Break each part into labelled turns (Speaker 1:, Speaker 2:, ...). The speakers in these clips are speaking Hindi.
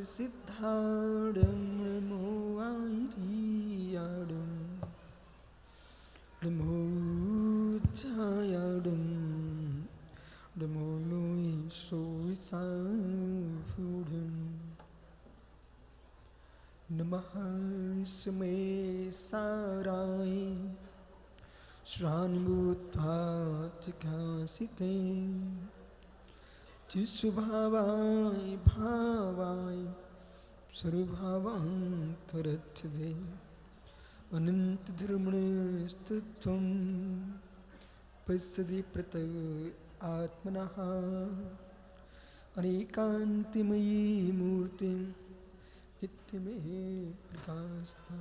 Speaker 1: Siddhardam Namo Airiyadam Namo Chayadam Namo Noi Soisafudam Namah Sume Sarai Shranmutpatikasite Jisubhavai bhavai sarvabhavantarachade anantadharmanastutvam pasadi pratag atmanaha anekantimayi murtim nityame prakasta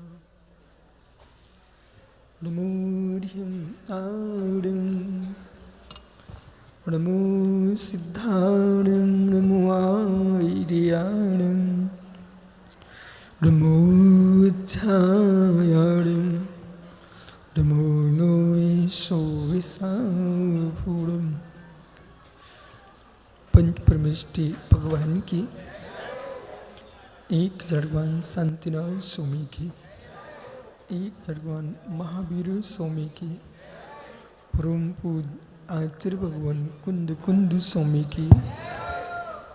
Speaker 1: namodhyam adam Namo Siddhardam Namo Airiyadam Namo Chayadam Namo Noi Soisafudam पंच परमेष्टि भगवान की एक जड़वान शांतिनाथ स्वामी की एक जड़वान महावीर स्वामी की परम पूज्य आचार्य भगवान कुंद कुंद स्वामी की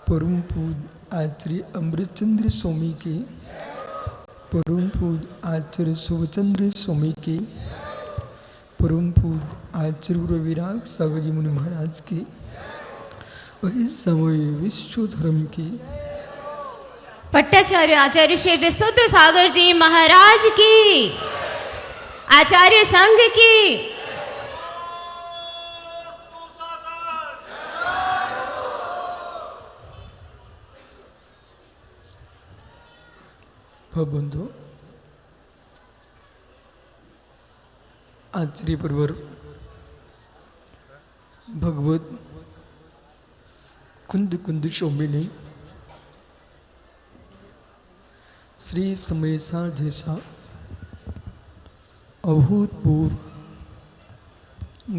Speaker 1: परम पूज्य आचार्य अमृतचंद्र स्वामी की परम पूज्य आचार्य शुभचंद्र स्वामी की परम पूज्य आचार्य रविराग सागर जी मुनि महाराज की वही समय विश्व धर्म की
Speaker 2: पट्टाचार्य आचार्य श्री विशुद्ध सागर जी महाराज की आचार्य संघ की
Speaker 1: बंधु आचार्य परवर भगवत कुंद कुंद स्वामी श्री समयसा जैसा अभूतपूर्व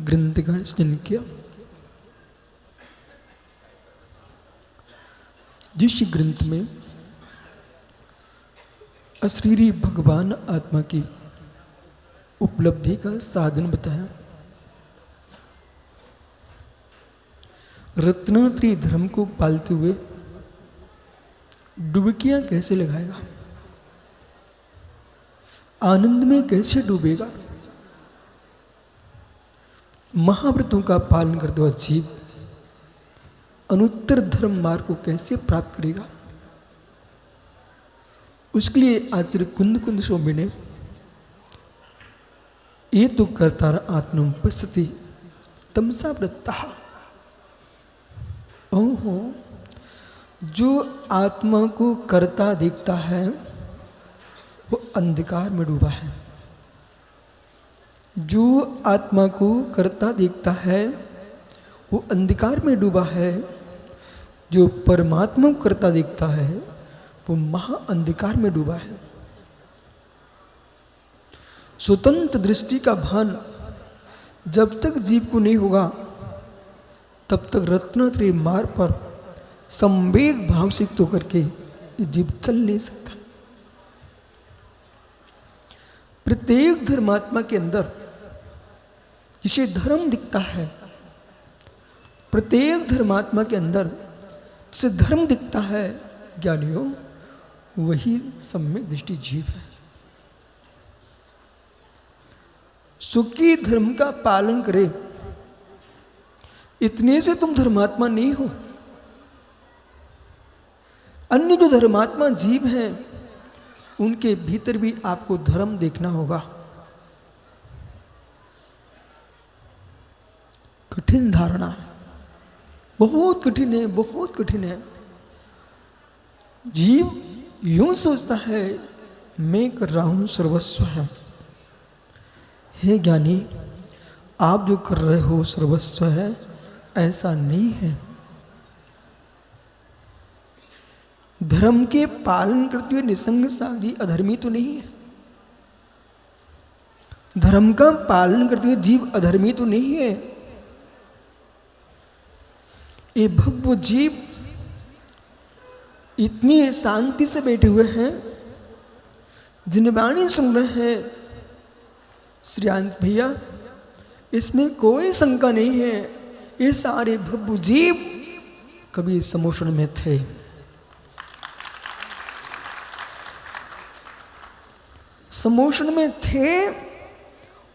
Speaker 1: ग्रंथ का स्नान किया, जिस ग्रंथ में अशरीरी भगवान आत्मा की उपलब्धि का साधन बताया। रत्नात्री धर्म को पालते हुए डुबकियां कैसे लगाएगा, आनंद में कैसे डूबेगा, महाव्रतों का पालन करते हुए जीव अनुत्तर धर्म मार्ग को कैसे प्राप्त करेगा, उसके लिए आचार्य कुंद कुंद स्वामी ने ये तो कर्तार आत्मम पश्यति तमसा वृत्तः, ओहो जो आत्मा को कर्ता दिखता है वो अंधकार में डूबा है, जो आत्मा को कर्ता दिखता है वो अंधकार में डूबा है, जो परमात्मा को कर्ता दिखता है वो महा अंधकार में डूबा है। स्वतंत्र दृष्टि का भान जब तक जीव को नहीं होगा तब तक रत्नात्रय मार्ग पर संवेग भाव से तो करके जीव चल नहीं सकता। प्रत्येक धर्मात्मा के अंदर जिसे धर्म दिखता है, प्रत्येक धर्मात्मा के अंदर जिसे धर्म दिखता है ज्ञानियों, वही सम्यक दृष्टि जीव है। सुखी धर्म का पालन करे, इतने से तुम धर्मात्मा नहीं हो। अन्य जो धर्मात्मा जीव हैं उनके भीतर भी आपको धर्म देखना होगा। कठिन धारणा है, बहुत कठिन है, बहुत कठिन है। जीव यूं सोचता है मैं कर रहा हूं सर्वस्व है। हे ज्ञानी, आप जो कर रहे हो सर्वस्व है, ऐसा नहीं है। धर्म के पालन करते हुए निसंग सारी अधर्मी तो नहीं है। धर्म का पालन करते हुए जीव अधर्मी तो नहीं है। ये भव्य जीव इतनी शांति से बैठे हुए हैं, जिन वाणी सुन रहे हैं श्रीयांत भैया, इसमें कोई शंका नहीं है, ये सारे प्रभु जीव कभी समोषण में थे। समोषण में थे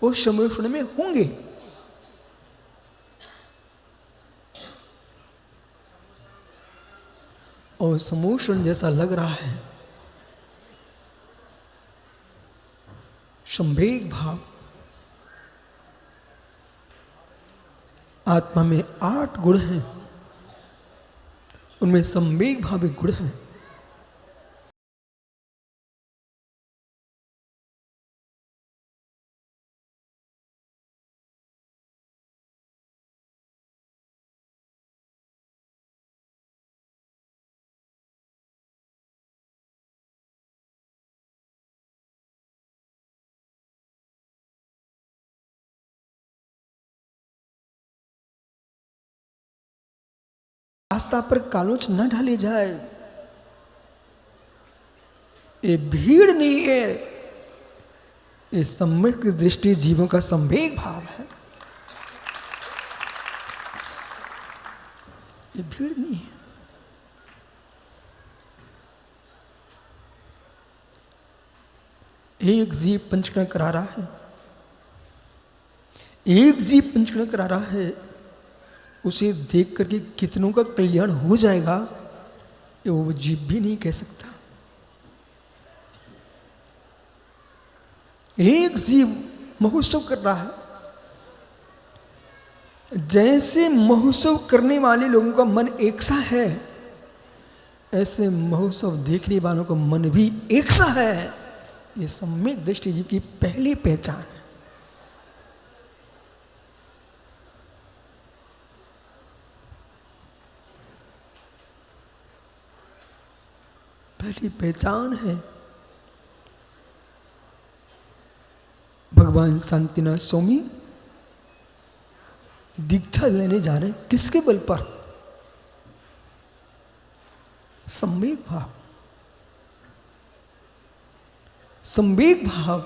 Speaker 1: और समोषण में होंगे। और समोषण जैसा लग रहा है, संवेग भाव, आत्मा में 8 गुण हैं, उनमें संवेग भाव एक गुण है। आस्था पर कालोच न ढाली जाए। ये भीड़ नहीं है, ये सम्यक दृष्टि जीवों का संवेग भाव है। ये भीड़ नहीं है। एक जीव पंचकर्म करा रहा है, एक जीव पंचकर्म करा रहा है, उसे देख करके कितनों का कल्याण हो जाएगा ये वो जीव भी नहीं कह सकता। एक जीव महोत्सव कर रहा है, जैसे महोत्सव करने वाले लोगों का मन एक सा है, ऐसे महोत्सव देखने वालों का मन भी एक सा है। ये सम्यक दृष्टि जीव की पहली पहचान है। पहली पहचान है। भगवान शांतिनाथ स्वामी दीक्षा लेने जा रहे हैं, किसके बल पर? संवेग भाव। संवेग भाव।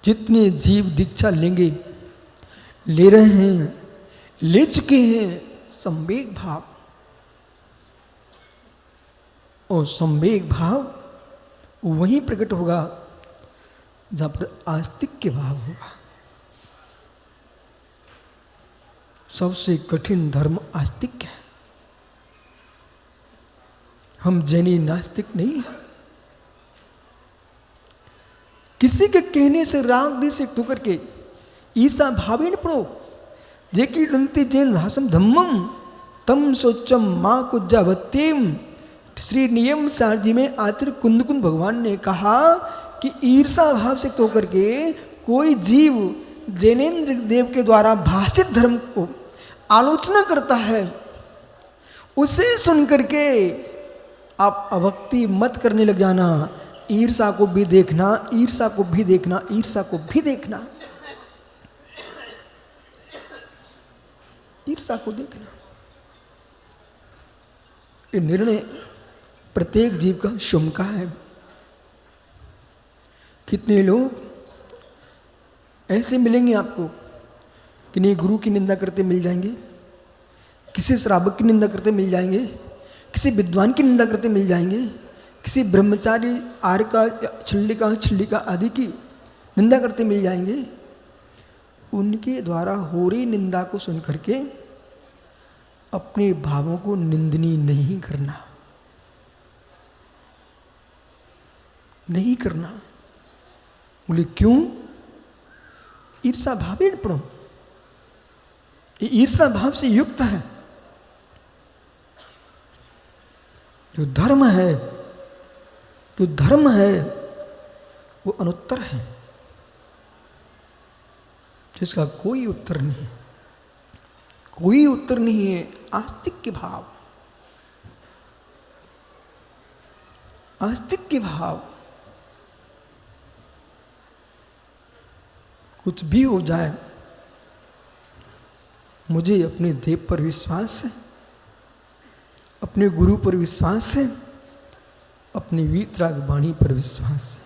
Speaker 1: जितने जीव दीक्षा लेंगे, ले रहे हैं, ले चुके हैं, संवेग भाव। और संवेग भाव वहीं प्रकट होगा जहां पर आस्तिक्य भाव होगा। सबसे कठिन धर्म आस्तिक्य है। हम जैनी नास्तिक नहीं हैं। किसी के कहने से राग दे से तू करके ईसा भावे न पड़ो, जेकी दंती जैन हासम धम्मम तम सोचम माँ को जावत्यम। श्री नियम सार जी में आचार्य कुंदकुंद भगवान ने कहा कि ईर्षा भाव से तो करके कोई जीव जैनेन्द्र देव के द्वारा भाषित धर्म को आलोचना करता है, उसे सुन करके आप अभक्ति मत करने लग जाना। ईर्षा को भी देखना, ईर्षा को भी देखना, ईर्षा को भी देखना, ईर्षा को देखना। ये निर्णय प्रत्येक जीव का स्वयं का है। कितने लोग ऐसे मिलेंगे आपको कि नहीं गुरु की निंदा करते मिल जाएंगे, किसी श्रावक की निंदा करते मिल जाएंगे, किसी विद्वान की निंदा करते मिल जाएंगे, किसी ब्रह्मचारी आर्य का, छिल्लिका आदि की निंदा करते मिल जाएंगे। उनके द्वारा हो रही निंदा को सुन करके अपने भावों को निंदनीय नहीं करना, नहीं करना। बोले क्यों? ईर्षा भावे न पड़ो। ये ईर्षा भाव से युक्त है। जो धर्म है, जो धर्म है वो अनुत्तर है, जिसका कोई उत्तर नहीं है, कोई उत्तर नहीं है। आस्तिक्य भाव, आस्तिक्य भाव। कुछ भी हो जाए, मुझे अपने देव पर विश्वास है, अपने गुरु पर विश्वास है, अपनी वीतराग वाणी पर विश्वास है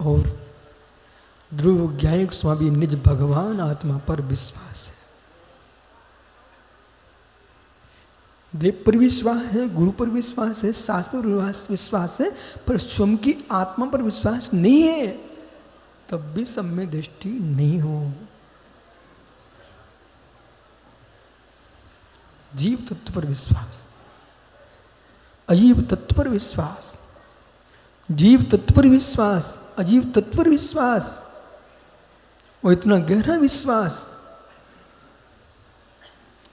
Speaker 1: और ध्रुव ज्ञायक स्वामी निज भगवान आत्मा पर विश्वास है। देव पर विश्वास है, गुरु पर विश्वास है, शास्त्र पर विश्वास है, पर स्वयं की आत्मा पर विश्वास नहीं है, तब भी सम्यक दृष्टि नहीं हो। जीव तत्व पर विश्वास, अजीव तत्व पर विश्वास, जीव तत्व पर विश्वास, अजीव तत्व पर विश्वास, और इतना गहरा विश्वास।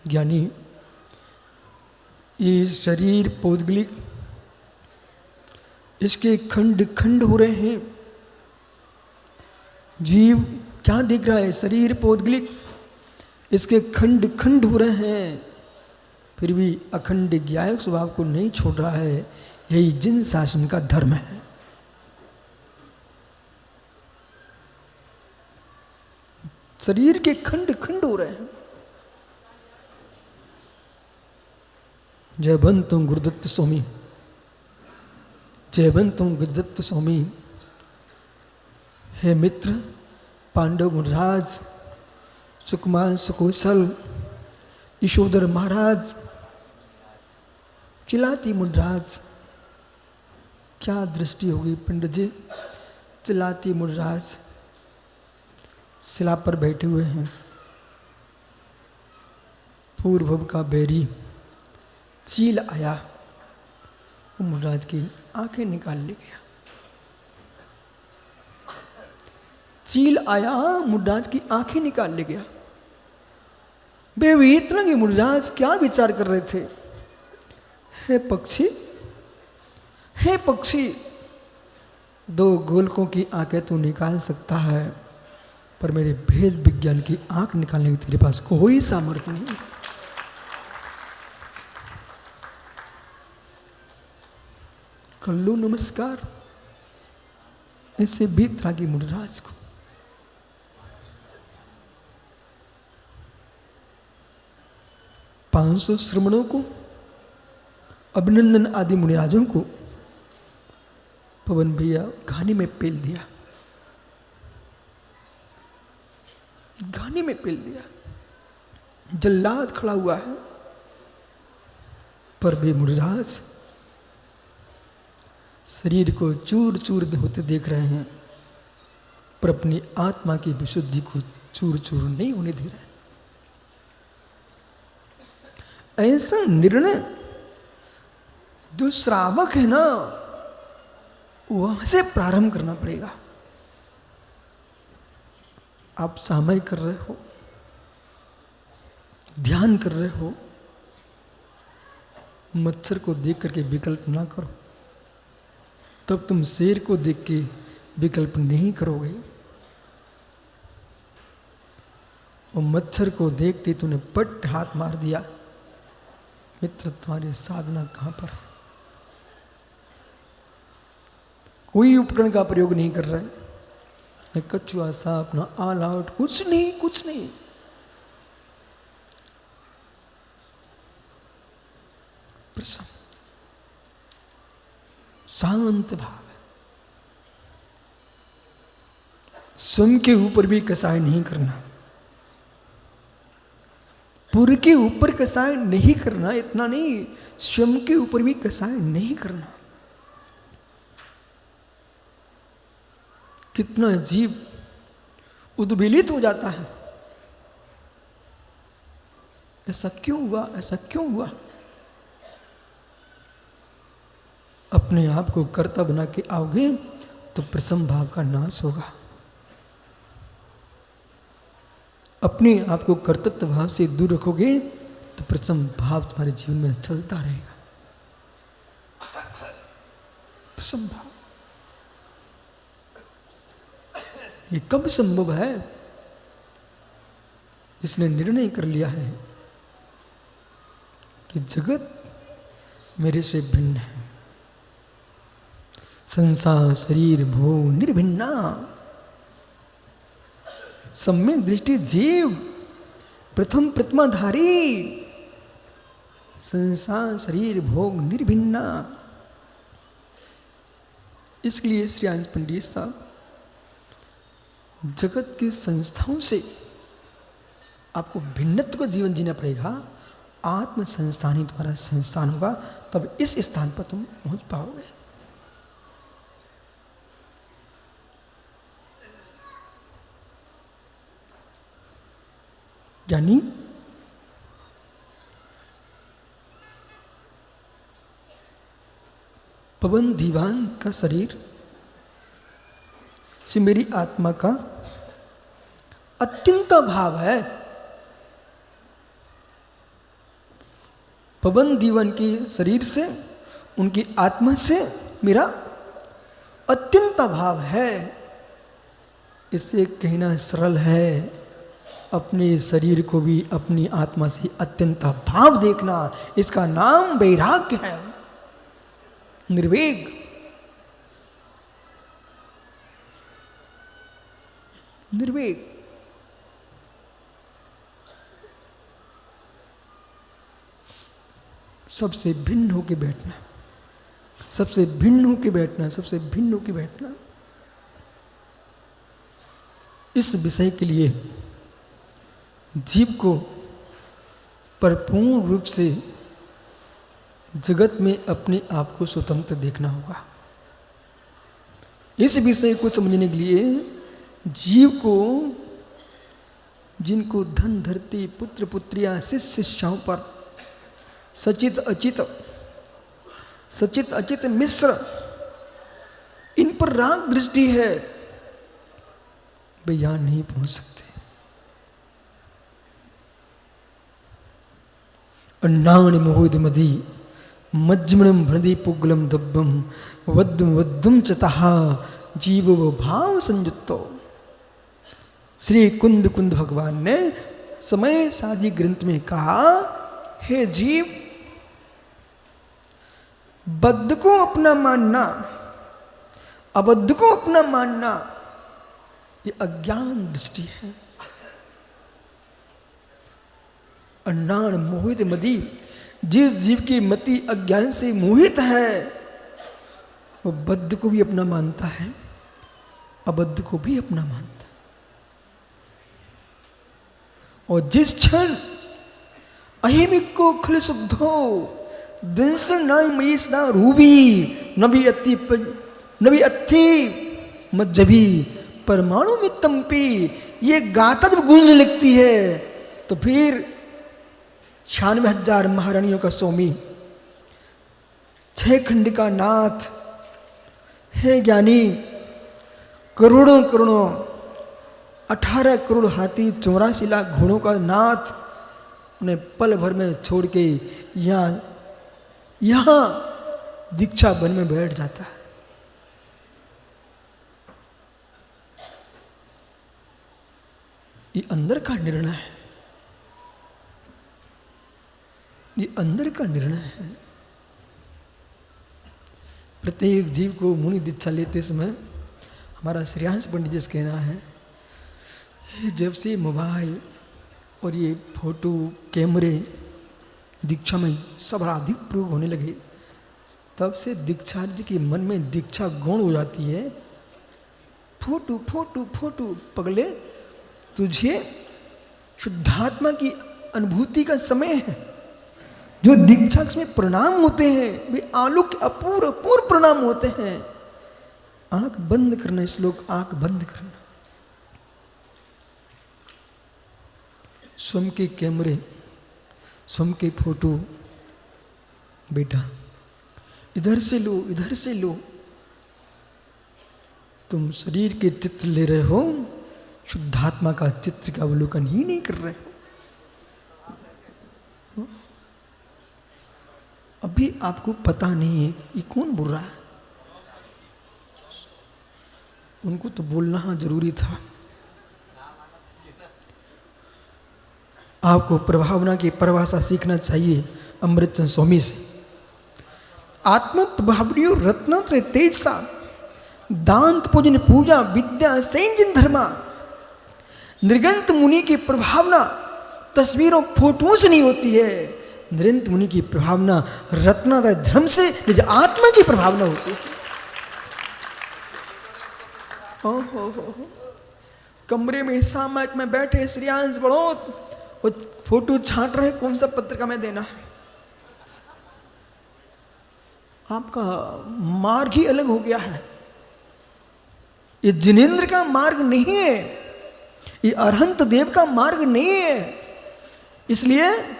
Speaker 1: ज्ञानी ये शरीर पौद्गलिक, इसके खंड खंड हो रहे हैं। जीव क्या दिख रहा है? शरीर पौद्गलिक, इसके खंड खंड हो रहे हैं, फिर भी अखंड ज्ञायक स्वभाव को नहीं छोड़ रहा है। यही जिन शासन का धर्म है। शरीर के खंड खंड हो रहे हैं। जयवंतुम गुरुदत्त स्वामी, जयवंतुम गुरुदत्त स्वामी। हे मित्र पांडव मुनिराज, सुकुमार सुकौशल, यशोधर महाराज, चिलाती मुनिराज, क्या दृष्टि होगी पंडित जी। चिलाती मुनिराज शिला पर बैठे हुए हैं। पूर्व का बैरी चील आया, वो मुनिराज की आंखें निकाल ले गया। चील आया, मुनिराज की आंखें निकाल ले गया। वे इतना कि मुनिराज क्या विचार कर रहे थे? हे पक्षी, हे पक्षी, दो गोलकों की आंखें तू निकाल सकता है, पर मेरे भेद विज्ञान की आंख निकालने की तेरे पास कोई सामर्थ्य नहीं है। कर लो नमस्कार ऐसे बेतरागी मुनिराज को। पांच सौ श्रमणों को, अभिनंदन आदि मुनिराजों को पवन भैया घानी में पेल दिया, घानी में पेल दिया। जल्लाद खड़ा हुआ है, पर वे मुनिराज शरीर को चूर चूर होते देख रहे हैं, पर अपनी आत्मा की विशुद्धि को चूर चूर नहीं होने दे रहे। ऐसा निर्णय जो श्रावक है ना, वहां से प्रारंभ करना पड़ेगा। आप सामयिक कर रहे हो, ध्यान कर रहे हो, मच्छर को देख करके विकल्प ना करो, तब तुम शेर को देख के विकल्प नहीं करोगे। और मच्छर को देखते तूने पट हाथ मार दिया, मित्र तुम्हारी साधना कहां पर है? कोई उपकरण का प्रयोग नहीं कर रहा है, कछुआ सांप ना ऑल आउट, कुछ नहीं, कुछ नहीं। प्रसन्न शांत भाव है। स्वयं के ऊपर भी कसाय नहीं करना, पुर के ऊपर कसाय नहीं करना, इतना नहीं, स्वयं के ऊपर भी कसाय नहीं करना। कितना जीव उद्वेलित हो जाता है, ऐसा क्यों हुआ, ऐसा क्यों हुआ? अपने आप को कर्ता बना के आओगे तो प्रसन्न भाव का नाश होगा। अपने आप को कर्तृत्व भाव से दूर रखोगे तो प्रसन्न भाव तुम्हारे जीवन में चलता रहेगा। प्रसन्न भाव ये कब संभव है? जिसने निर्णय कर लिया है कि जगत मेरे से भिन्न है, संसार शरीर भो निर्भिन्ना, सम्यक दृष्टि जीव प्रथम प्रतिमाधारी, संसार शरीर भोग निर्भिन्ना। इसलिए श्री आनंद पंडित साहब जगत की संस्थाओं से आपको भिन्नत्व का जीवन जीना पड़ेगा। आत्म संस्थान ही तुम्हारा संस्थान होगा, तब इस स्थान पर तुम पहुंच पाओगे। यानी पवन दीवान का शरीर से मेरी आत्मा का अत्यंत भाव है। पवन दीवान के शरीर से, उनकी आत्मा से मेरा अत्यंत भाव है। इससे कहना सरल है, अपने शरीर को भी अपनी आत्मा से अत्यंत भाव देखना, इसका नाम वैराग्य है, निर्वेग। निर्वेग सबसे भिन्न होके बैठना, सबसे भिन्न होके बैठना, सबसे भिन्न होके बैठना। इस विषय के लिए जीव को भरपूर रूप से जगत में अपने आप को स्वतंत्र देखना होगा। इस विषय को समझने के लिए जीव को, जिनको धन धरती पुत्र पुत्रियां शिष्य शिष्याओं पर सचित अचित, सचित अचित मिश्र, इन पर राग दृष्टि है, वे यहां नहीं पहुंच सकते। अन्नानि मोहित मदी मज्जमणम भृदि पुगलम दब्बम वद्दुम वद्दुम चतहा जीवो भाव संयुक्तो। श्री कुंद कुंद भगवान ने समय साजी ग्रंथ में कहा, हे जीव, बद्ध को अपना मानना, अबद्ध को अपना मानना, ये अज्ञान दृष्टि है। अन्नान मोहित मदी, जिस जीव की मति अज्ञान से मोहित है, वो बद्ध को भी अपना मानता है, अबद्ध को भी अपना मानता है। और जिस क्षण अहिमिक को खल शुद्धो दिनसर नाय मयीसना रूबी नबी अत्थी मज्जबी परमाणु में तंपी, ये गाता जब गूंजने लगती है तो फिर 96,000 महारानियों का स्वामी, 6 खंड का नाथ, हे ज्ञानी, करोड़ों करोड़ों 18 करोड़ हाथी 84 लाख घोड़ों का नाथ, उन्हें पल भर में छोड़ के यहाँ दीक्षा वन में बैठ जाता है। ये अंदर का निर्णय है, ये अंदर का निर्णय है। प्रत्येक जीव को मुनि दीक्षा लेते समय हमारा श्रेयांश पंडित जी कहना है, जब से मोबाइल और ये फोटो कैमरे दीक्षा में सर्वाधिक प्रयोग होने लगे, तब से दीक्षार्थी के मन में दीक्षा गौण हो जाती है। फोटो फोटो फोटो पगले, तुझे शुद्धात्मा की अनुभूति का समय है। जो दीक्षा में प्रणाम होते हैं वे आलोक अपूर्व अपूर्व प्रणाम होते हैं। आंख बंद करना, श्लोक आंख बंद करना। स्वयं के कैमरे, स्वयं के फोटो, बेटा इधर से लो, इधर से लो। तुम शरीर के चित्र ले रहे हो, शुद्धात्मा का चित्र का अवलोकन ही नहीं कर रहे हो। अभी आपको पता नहीं है ये कौन बोल रहा है, उनको तो बोलना जरूरी था। आपको प्रभावना की परिभाषा सीखना चाहिए अमृतचंद स्वामी से। आत्म प्रभावनियो रत्नत्र तेजसा दांत पूजन पूजा विद्या संयम धर्मा। निर्गंत मुनि की प्रभावना तस्वीरों फोटों से नहीं होती है, नरेंद्र मुनि की प्रभावना रत्नादय धर्म से निज आत्मा की प्रभावना होती है। हो। कमरे में सामयिक में बैठे श्रेयांश बड़ौत वो फोटो छांट रहे कौन सा पत्रिका में देना है। आपका मार्ग ही अलग हो गया है। ये जिनेंद्र का मार्ग नहीं है, ये अरहंत देव का मार्ग नहीं है। इसलिए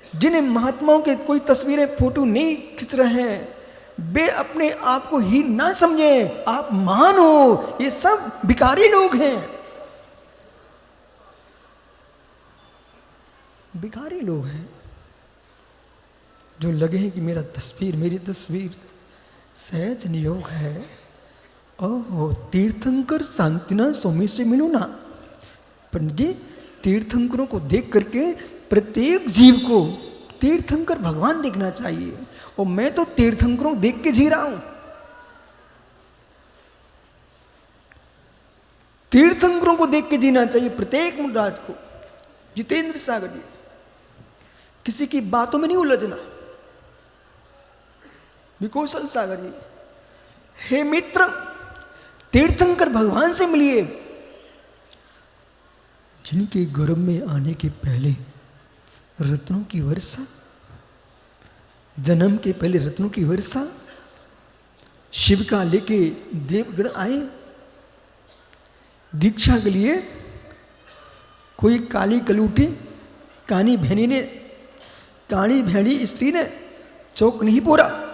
Speaker 1: जिन महात्माओं के कोई तस्वीरें फोटो नहीं खींच रहे हैं वे अपने आप को ही ना समझे, आप महान हो। ये सब भिखारी लोग हैं, भिखारी लोग हैं जो लगे हैं कि मेरी तस्वीर सहज नियोग है। ओहो, तीर्थंकर शांतिना स्वामी से मिलो ना। पंडित जी, तीर्थंकरों को देख करके प्रत्येक जीव को तीर्थंकर भगवान देखना चाहिए, और मैं तो तीर्थंकरों देख के जी रहा हूं। तीर्थंकरों को देख के जीना चाहिए प्रत्येक मुराद को। जितेंद्र सागर जी, किसी की बातों में नहीं उलझना। विकौशल सागर जी, हे मित्र, तीर्थंकर भगवान से मिलिए। जिनके गर्भ में आने के पहले रत्नों की वर्षा, जन्म के पहले रत्नों की वर्षा, शिव का लेके देवगण आए। दीक्षा के लिए कोई काली कलूटी कानी भेड़ी स्त्री ने चौक नहीं पूरा।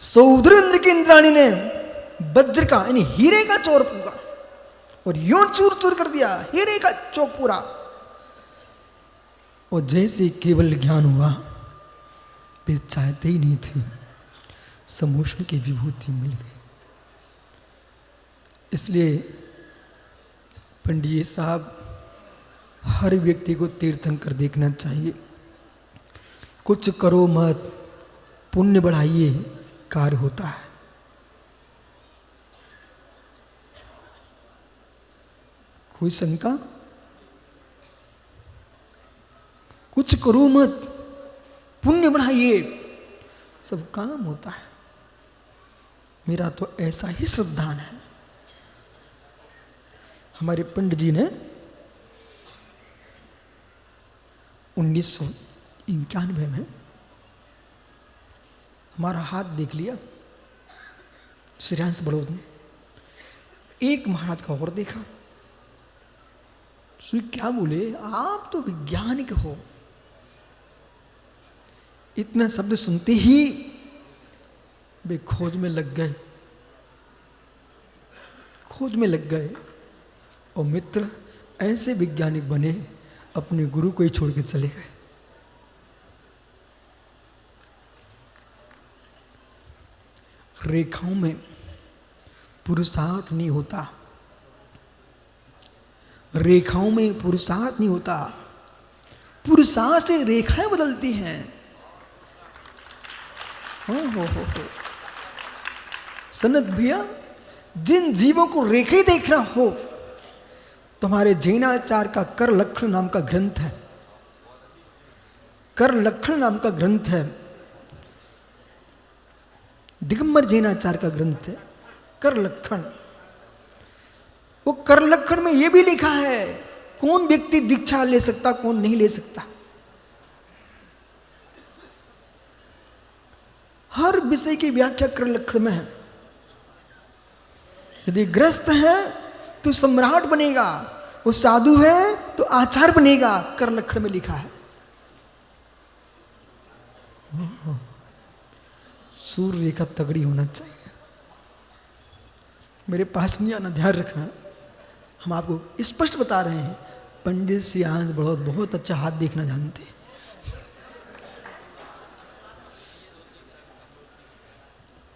Speaker 1: सौद्रेंद्र की इंद्राणी ने वज्र का यानी हीरे का चोर पूरा और यूं चूर चूर कर दिया, हीरे का चौक पूरा। और जैसे केवल ज्ञान हुआ, वे चाहते ही नहीं थे, समोष्ण की विभूति मिल गई। इसलिए पंडित साहब, हर व्यक्ति को तीर्थंकर देखना चाहिए। कुछ करो मत, पुण्य बढ़ाइए, कार्य होता है। कोई शंका? कुछ करो मत, पुण्य बढ़ाइए, सब काम होता है। मेरा तो ऐसा ही श्रद्धान है। हमारे पंडित जी ने 1991 में हमारा हाथ देख लिया। श्रेयांश बड़ौद ने एक महाराज का और देखा। श्री क्या बोले, आप तो वैज्ञानिक हो। इतना शब्द सुनते ही वे खोज में लग गए, और मित्र ऐसे वैज्ञानिक बने, अपने गुरु को ही छोड़ के चले गए। रेखाओं में पुरुषार्थ नहीं होता, रेखाओं में पुरुषार्थ नहीं होता, पुरुषार्थ से रेखाएं बदलती हैं। हो। सनत भैया, जिन जीवों को रेखा ही देखना हो, तुम्हारे जैनाचार का कर लक्षण नाम का ग्रंथ है। कर लक्षण नाम का ग्रंथ है, दिगंबर जैनाचार का ग्रंथ है कर लक्षण। वो कर लक्षण में ये भी लिखा है कौन व्यक्ति दीक्षा ले सकता, कौन नहीं ले सकता। हर विषय की व्याख्या कर लक्षण में है। यदि ग्रस्त है तो सम्राट बनेगा, वो साधु है तो आचार्य बनेगा, कर लक्षण में लिखा है। सूर्य रेखा तगड़ी होना चाहिए। मेरे पास नहीं आना, ध्यान रखना। हम आपको स्पष्ट बता रहे हैं, पंडित श्रेयांश बड़ौद बहुत अच्छा हाथ देखना जानते हैं।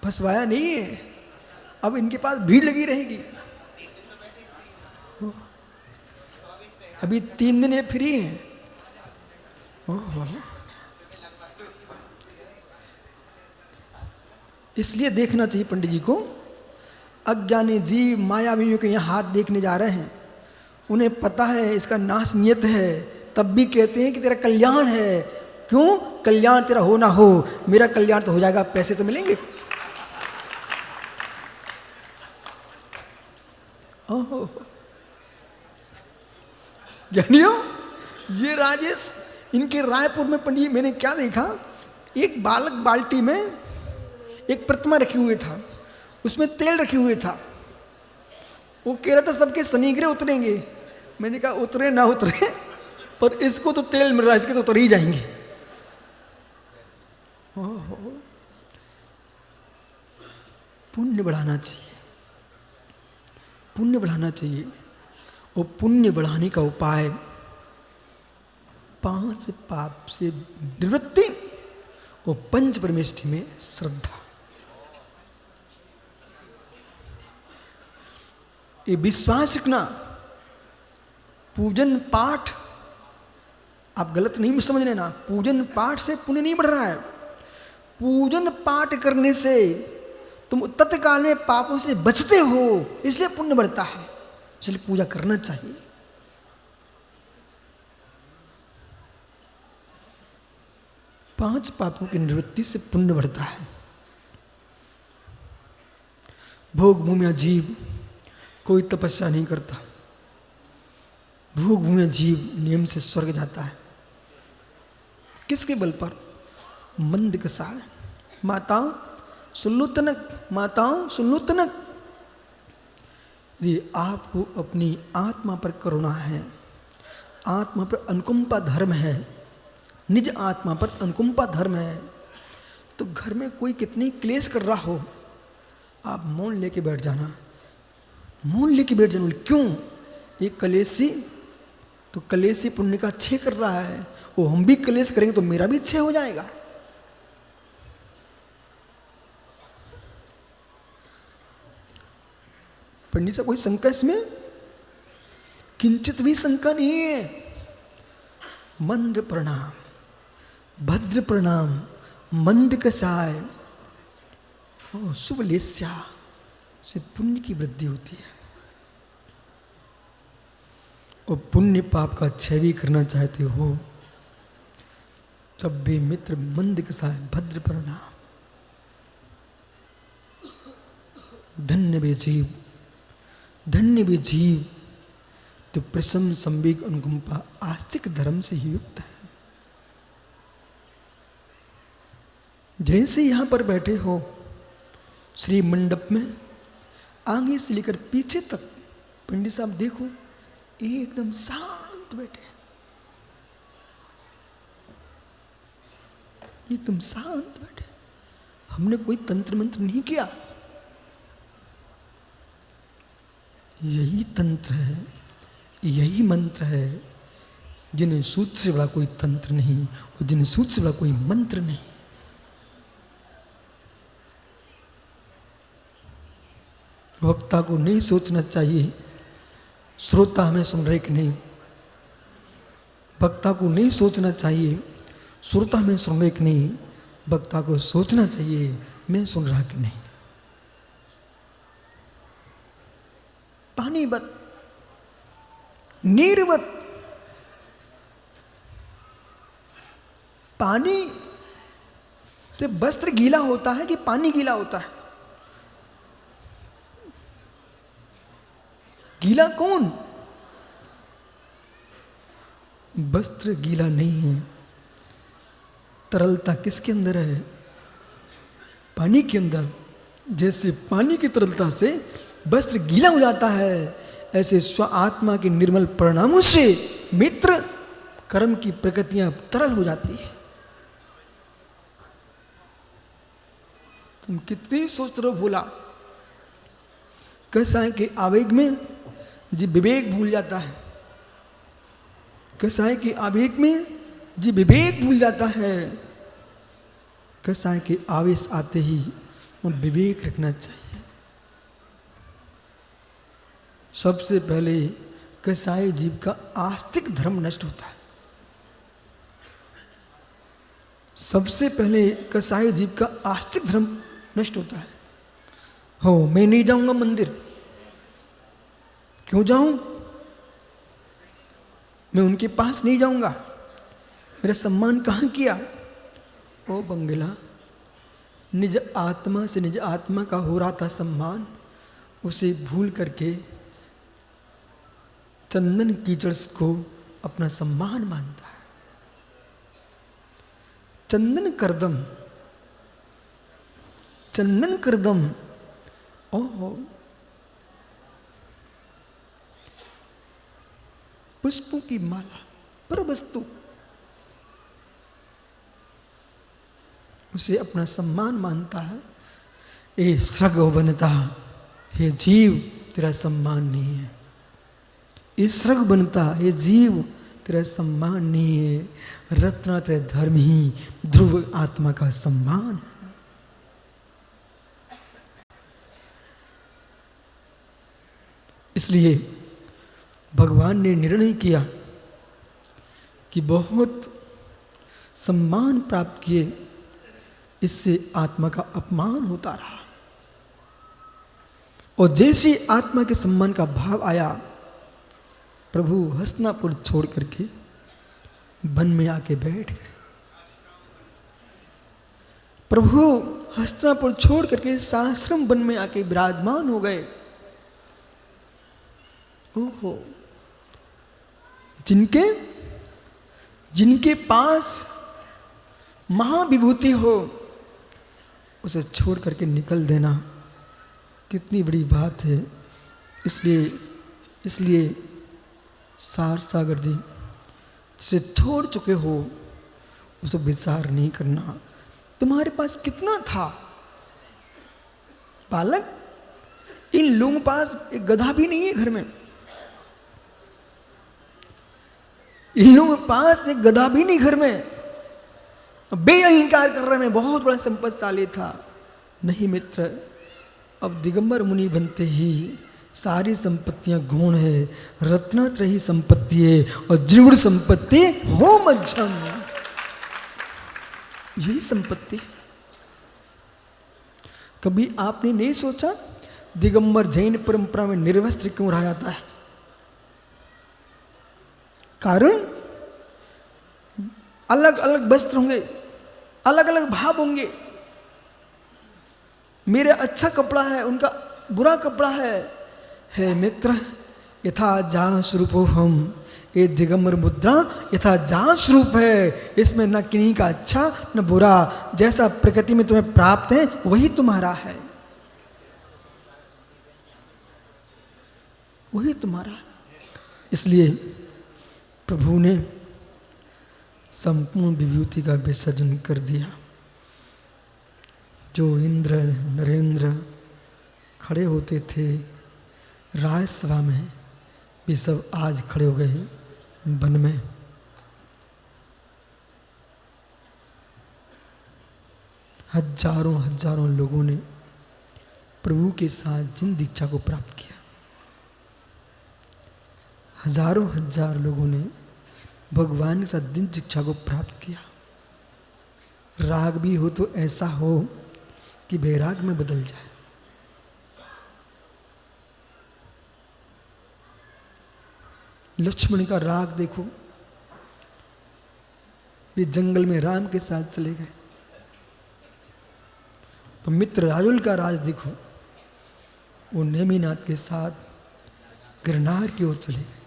Speaker 1: फंसवाया नहीं है, अब इनके पास भीड़ लगी रहेगी। अभी 3 दिन ये फ्री हैं। इसलिए देखना चाहिए पंडित जी को। अज्ञानी जीव मायावियों के यहाँ हाथ देखने जा रहे हैं, उन्हें पता है इसका नाश नियत है, तब भी कहते हैं कि तेरा कल्याण है। क्यों? कल्याण तेरा हो ना हो, मेरा कल्याण तो हो जाएगा, पैसे तो मिलेंगे। ओहो, ज्ञानियों, ये राजेश, इनके रायपुर में पंडित, मैंने क्या देखा, एक बालक बाल्टी में एक प्रतिमा रखे हुए था, उसमें तेल रखे हुए था। वो कह रहा था सबके शनि ग्रह उतरेंगे। मैंने कहा उतरे ना उतरे, पर इसको तो तेल मिल रहा है, इसके तो उतर ही जाएंगे। ओहो, पुण्य बढ़ाना चाहिए, पुण्य बढ़ाना चाहिए। वो पुण्य बढ़ाने का उपाय 5 पाप से निवृत्ति और पंच परमेष्टि में श्रद्धा। ये विश्वास रखना, पूजन पाठ, आप गलत नहीं समझ लेना, पूजन पाठ से पुण्य नहीं बढ़ रहा है। पूजन पाठ करने से तुम तत्काल में पापों से बचते हो, इसलिए पुण्य बढ़ता है, इसलिए पूजा करना चाहिए। पांच पापों की निवृत्ति से पुण्य बढ़ता है। भोग भूमिया जीव कोई तपस्या नहीं करता, भोग भूमिया जीव नियम से स्वर्ग जाता है। किसके बल पर? मंद कसाय। माताओं सुन लो तनक, माताओं सुन लो तनक, यदि आपको अपनी आत्मा पर करुणा है, आत्मा पर अनुकंपा धर्म है, निज आत्मा पर अनुकंपा धर्म है, तो घर में कोई कितनी क्लेश कर रहा हो, आप मौन लेके बैठ जाना, मौन लेके बैठ जाना। क्यों? एक कलेशी तो कलेशी पुण्य का क्षय कर रहा है, वो हम भी कलेश करेंगे तो मेरा भी क्षय हो जाएगा। पंडित साहब कोई शंका इसमें? किंचित भी शंका नहीं है। मंद प्रणाम, भद्र प्रणाम, मंद कसाय, शुभ लेस्या से पुण्य की वृद्धि होती है। और पुण्य पाप का क्षय भी करना चाहते हो तब भी मित्र मंद कसाय, भद्र प्रणाम। धन्य वे जीव, धन्य वे जीव तो प्रसन्न संवेग अनुकंपा आस्तिक धर्म से ही युक्त है। जैसे यहां पर बैठे हो श्री मंडप में, आगे से लेकर पीछे तक पंडित साहब देखो एकदम शांत बैठे, एकदम शांत बैठे। हमने कोई तंत्र मंत्र नहीं किया। यही तंत्र है, यही मंत्र है जिन्हें सूत्र से बड़ा कोई तंत्र नहीं और जिन्हें सूत्र से बड़ा कोई मंत्र नहीं। वक्ता को नहीं सोचना चाहिए श्रोता हमें सुन रहे कि नहीं, वक्ता को नहीं सोचना चाहिए श्रोता हमें सुन रहे कि नहीं, वक्ता को सोचना चाहिए मैं सुन रहा कि नहीं। पानीवत, नीरवत, पानी से वस्त्र गीला होता है कि पानी गीला होता है? गीला कौन? वस्त्र गीला नहीं है। तरलता किसके अंदर है? पानी के अंदर। जैसे पानी की तरलता से वस्त्र गीला हो जाता है, ऐसे स्व आत्मा के निर्मल परिणामों से मित्र कर्म की प्रकृतियां तरल हो जाती है। तुम कितनी सोच रहे हो भोला? कैसा है कि आवेग में जी विवेक भूल जाता है, कैसा है कि आवेग में जी विवेक भूल जाता है, कैसा है कि आवेश आते ही उन विवेक रखना चाहिए। सबसे पहले कसाई जीव का आस्तिक धर्म नष्ट होता है। सबसे पहले कसाई जीव का आस्तिक धर्म नष्ट होता है। हो मैं नहीं जाऊंगा मंदिर, क्यों जाऊं? मैं उनके पास नहीं जाऊंगा। मेरा सम्मान कहाँ किया? ओ बंगला, निज आत्मा से निज आत्मा का हो रहा था सम्मान, उसे भूल करके चंदन कीचड़ को अपना सम्मान मानता है। चंदन करदम, चंदन करदम, ओहो, पुष्पों की माला पर वस्तु, उसे अपना सम्मान मानता है। ए सृग बनता, हे जीव तेरा सम्मान नहीं है। ए सृग बनता, हे जीव तेरा सम्मान नहीं है। रत्नात्रय धर्म ही ध्रुव आत्मा का सम्मान है। इसलिए भगवान ने निर्णय किया कि बहुत सम्मान प्राप्त किए, इससे आत्मा का अपमान होता रहा। और जैसे आत्मा के सम्मान का भाव आया, प्रभु हस्तिनापुर छोड़ करके वन में आके बैठ गए। प्रभु हस्तिनापुर छोड़ करके साश्रम वन में आके विराजमान हो गए। ओहो, जिनके पास महाविभूति हो, उसे छोड़ करके निकल देना कितनी बड़ी बात है। इसलिए सार सागर जी, जिसे छोड़ चुके हो उसे विचार नहीं करना। तुम्हारे पास कितना था बालक? इन लोगों के पास एक गधा भी नहीं है घर में। इन लोगों के पास एक गधा भी नहीं घर में। बेअहंकार कर रहे, मैं बहुत बड़ा संपत्तिशाली था। नहीं मित्र, अब दिगंबर मुनि बनते ही सारी संपत्तियां गौण है। रत्नात्रय ही संपत्ति है और जीवड़ संपत्ति हो मध्यम, यही संपत्ति। कभी आपने नहीं सोचा दिगंबर जैन परंपरा में निर्वस्त्र क्यों रहा जाता है? कारण अलग अलग वस्त्र होंगे, अलग अलग भाव होंगे। मेरा अच्छा कपड़ा है, उनका बुरा कपड़ा है। हे मित्र, यथा जा स्वरूपो हम, ये दिगंबर मुद्रा यथा जा स्वरूप है। इसमें न किन्हीं का अच्छा न बुरा, जैसा प्रकृति में तुम्हें प्राप्त है वही तुम्हारा है, वही तुम्हारा है। इसलिए प्रभु ने संपूर्ण विभूति का विसर्जन कर दिया। जो इंद्र नरेंद्र खड़े होते थे राजसभा में, भी सब आज खड़े हो गए वन में। हजारों हजारों लोगों ने प्रभु के साथ जिन दीक्षा को प्राप्त किया, हजारों हजार लोगों ने भगवान के साथ दिन दीक्षा को प्राप्त किया। राग भी हो तो ऐसा हो कि वैराग में बदल जाए। लक्ष्मण का राग देखो, वे जंगल में राम के साथ चले गए। तो मित्र राजुल का राज देखो, वो नेमिनाथ के साथ गिरनार की ओर चले गए।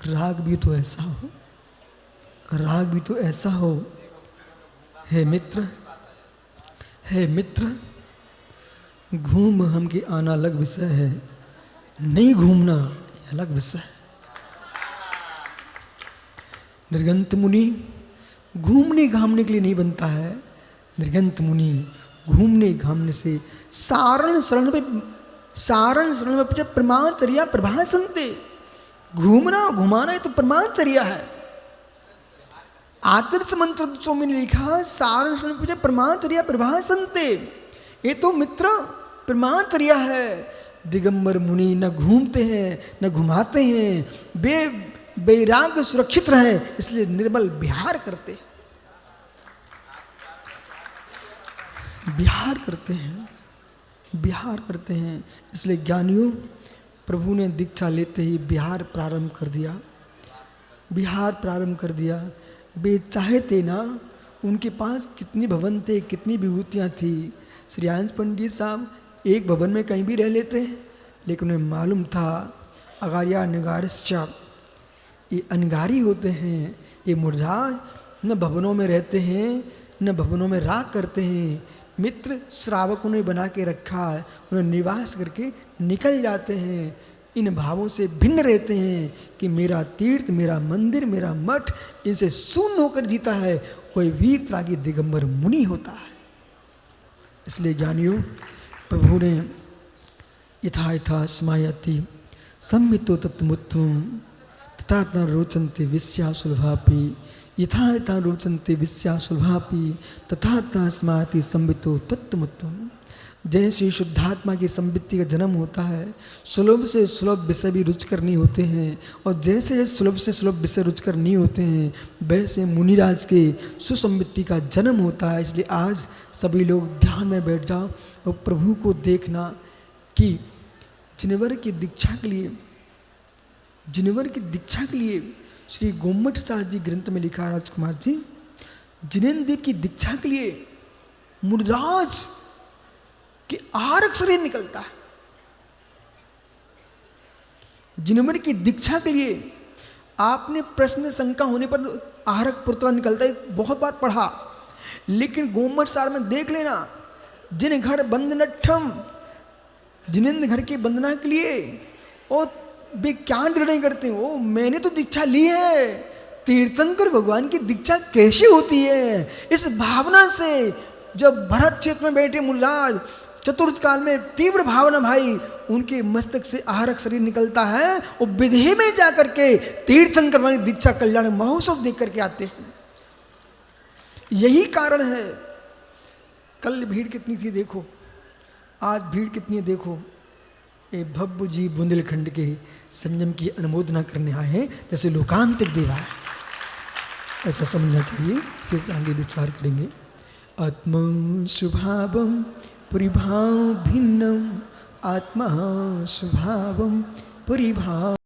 Speaker 1: राग भी तो ऐसा हो, राग भी तो ऐसा हो। हे मित्र, हे मित्र, घूम हम के आना अलग विषय है, नहीं घूमना अलग विषय है। निर्गंत मुनि घूमने घामने के लिए नहीं बनता है। निर्गंत मुनि घूमने घामने से सारण शरण में प्रमाणचर्या प्रभासन्ते। घूमना घुमाना ये तो प्रमाणचर्या है। आचर्य मंत्र में लिखा सारण शरण में प्रमाणचर्या प्रभासन्ते, ये तो मित्र प्रमाणचर्या है। दिगंबर मुनि न घूमते हैं न घुमाते हैं, वैराग्य सुरक्षित रहे इसलिए निर्मल विहार करते हैं, विहार करते हैं, विहार करते हैं। इसलिए ज्ञानियों, प्रभु ने दीक्षा लेते ही विहार प्रारंभ कर दिया। विहार प्रारंभ कर दिया। वे चाहते ना, उनके पास कितने भवन थे, कितनी विभूतियाँ थी। श्री हंस पंडित साहब एक भवन में कहीं भी रह लेते हैं, लेकिन उन्हें मालूम था अगार्या निगारश्च, ये अनगारी होते हैं, ये मुर्जाज न भवनों में रहते हैं न भवनों में राग करते हैं। मित्र श्रावकों ने बना के रखा है, उन्हें निवास करके निकल जाते हैं। इन भावों से भिन्न रहते हैं कि मेरा तीर्थ, मेरा मंदिर, मेरा मठ इनसे शून्य होकर जीता है, कोई वीतरागी दिगंबर मुनि होता है। इसलिए ज्ञानियों, प्रभु ने यथा यथा स्मायति संवितो तत्मुत्वम तथा न रोचन्ते विस्या सुलभापि, यथा यथा रोचन्ते विस्या सुलभापि तथा तथा स्मायति संवितो तत्मुत्वम। जैसे शुद्धात्मा की संवित्ति का जन्म होता है, सुलभ से सुलभ विषय भी रुचकर नहीं होते हैं, और जैसे सुलभ से सुलभ विषय रुचकर नहीं होते हैं, वैसे मुनिराज के सुसंवित्ति का जन्म होता है। इसलिए आज सभी लोग ध्यान में बैठ जाओ और प्रभु को देखना कि जिनेवर की दीक्षा के लिए श्री गोमठ शास्त्री जी ग्रंथ में लिखा है, राजकुमार जी, जिनेन्द्र देव की दीक्षा के लिए मुनिराज कि आरक शरीर निकलता है। जिनेवर की दीक्षा के लिए आपने प्रश्न शंका होने पर आरक पुत्र निकलता है, बहुत बार पढ़ा। लेकिन गोमठ सार में देख लेना, जिन घर बंदनठम, जिनेन्द्र घर की वंदना के लिए और वे क्या निर्णय करते हैं, ओ मैंने तो दीक्षा ली है, तीर्थंकर भगवान की दीक्षा कैसे होती है, इस भावना से जब भरत क्षेत्र में बैठे मुनिराज चतुर्थ काल में तीव्र भावना भाई, उनके मस्तक से आहारक शरीर निकलता है, वो विदेह में जाकर के तीर्थंकर वाली दीक्षा कल्याण महोत्सव देख करके आते हैं। यही कारण है, कल भीड़ कितनी थी देखो, आज भीड़ कितनी है देखो। ये भव्य जी बुंदेलखंड के संयम की अनुमोदना करने आए हैं, जैसे लोकांतिक देवा है, ऐसा समझना चाहिए। शेष आगे विचार करेंगे। आत्मा स्वभावम परिभाव भिन्नम, आत्मा स्वभावम परिभाव